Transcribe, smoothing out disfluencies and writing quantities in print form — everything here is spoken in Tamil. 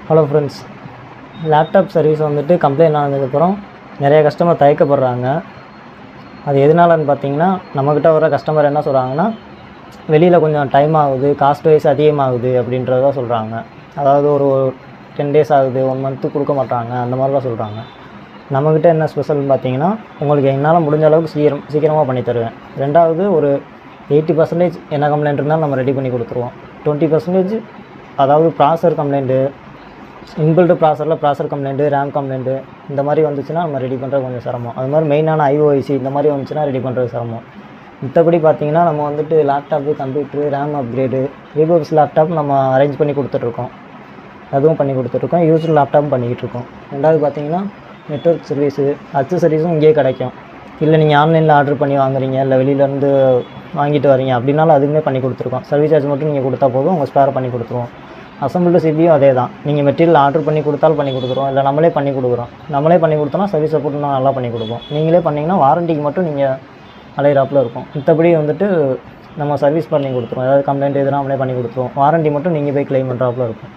ஹலோ ஃப்ரெண்ட்ஸ், லேப்டாப் சர்வீஸ் வந்துட்டு கம்ப்ளைண்ட் ஆனதுக்கப்புறம் நிறைய கஸ்டமர் தயக்கப்படுறாங்க. அது எதனாலன்னு பார்த்தீங்கன்னா, நம்மக்கிட்ட வர கஸ்டமர் என்ன சொல்கிறாங்கன்னா, வெளியில் கொஞ்சம் டைம் ஆகுது, காஸ்ட் வைஸ் அதிகமாகுது அப்படின்றத சொல்கிறாங்க. அதாவது ஒரு 10 டேஸ் ஆகுது, 1 மந்த்து கொடுக்க மாட்டாங்க, அந்த மாதிரிலாம் சொல்கிறாங்க. நம்மக்கிட்ட என்ன ஸ்பெஷல்னு பார்த்தீங்கன்னா, உங்களுக்கு என்னால் முடிஞ்ச அளவுக்கு சீக்கிரமாக பண்ணி தருவேன். ரெண்டாவது, ஒரு 80% என்ன கம்ப்ளைண்ட் இருந்தாலும் நம்ம ரெடி பண்ணி கொடுத்துருவோம். 20% அதாவது ப்ராசர் கம்ப்ளைண்ட்டு, இன்பில்டு ப்ராசர் கம்ப்ளைண்ட்டு, ரேம் கம்ப்ளைண்ட்டு இந்த மாதிரி வந்துச்சுன்னா நம்ம ரெடி பண்ணுறது கொஞ்சம் சிரமம். அது மாதிரி மெயினான ஐஓஐசி இந்த மாதிரி வந்துச்சுன்னா ரெடி பண்ணுறது சிரமம். மற்றபடி பார்த்தீங்கன்னா, நம்ம வந்துட்டு லேப்டாப்பு, கம்ப்யூட்ரு, ரேம் அப்கிரேடு, ரீபோர்ஸ் லேப்டாப் நம்ம அரேஞ்ச் பண்ணி கொடுத்துட்ருக்கோம். அதுவும் பண்ணி கொடுத்துட்ருக்கோம். யூஸ்டு லேப்டாப்பும் பண்ணிக்கிட்டுருக்கோம். ரெண்டாவது பார்த்தீங்கன்னா, நெட்வொர்க் சர்வீஸு, அக்சசரிஸும் இங்கேயே கிடைக்கும். இல்லை நீங்கள் ஆன்லைனில் ஆர்டர் பண்ணி வாங்குறீங்க, இல்லை வெளியிலேருந்து வாங்கிட்டு வரீங்க அப்படின்னாலும் அதுவுமே பண்ணி கொடுத்துருக்கோம். சர்வீஸ் சார்ஜ் மட்டும் நீங்கள் கொடுத்தா போதும், உங்கள் ஸ்பேரை பண்ணி கொடுத்துருவோம். அசம்பிள்டு சிபியும் அதே தான். நீங்கள் மெட்டீரியல் ஆர்டர் பண்ணி கொடுத்தாலும் பண்ணி கொடுக்குறோம், இல்லை நம்மளே பண்ணி கொடுக்குறோம். நம்மளே பண்ணி கொடுத்தோன்னா சர்வீஸ் சப்போர்ட் நான் நல்லா பண்ணி கொடுப்போம். நீங்களே பண்ணிங்கன்னா வாரண்டிக்கு மட்டும் நீங்கள் அலையிறாப்பில் இருக்கும். மற்றபடி வந்துட்டு நம்ம சர்வீஸ் பண்ணி கொடுத்துருவோம். ஏதாவது கம்ப்ளைண்ட் எதுனா நம்மளே பண்ணி கொடுத்துருவோம். வாரண்டி மட்டும் நீங்கள் போய் க்ளைம் பண்ணுறாப்புல இருக்கும்.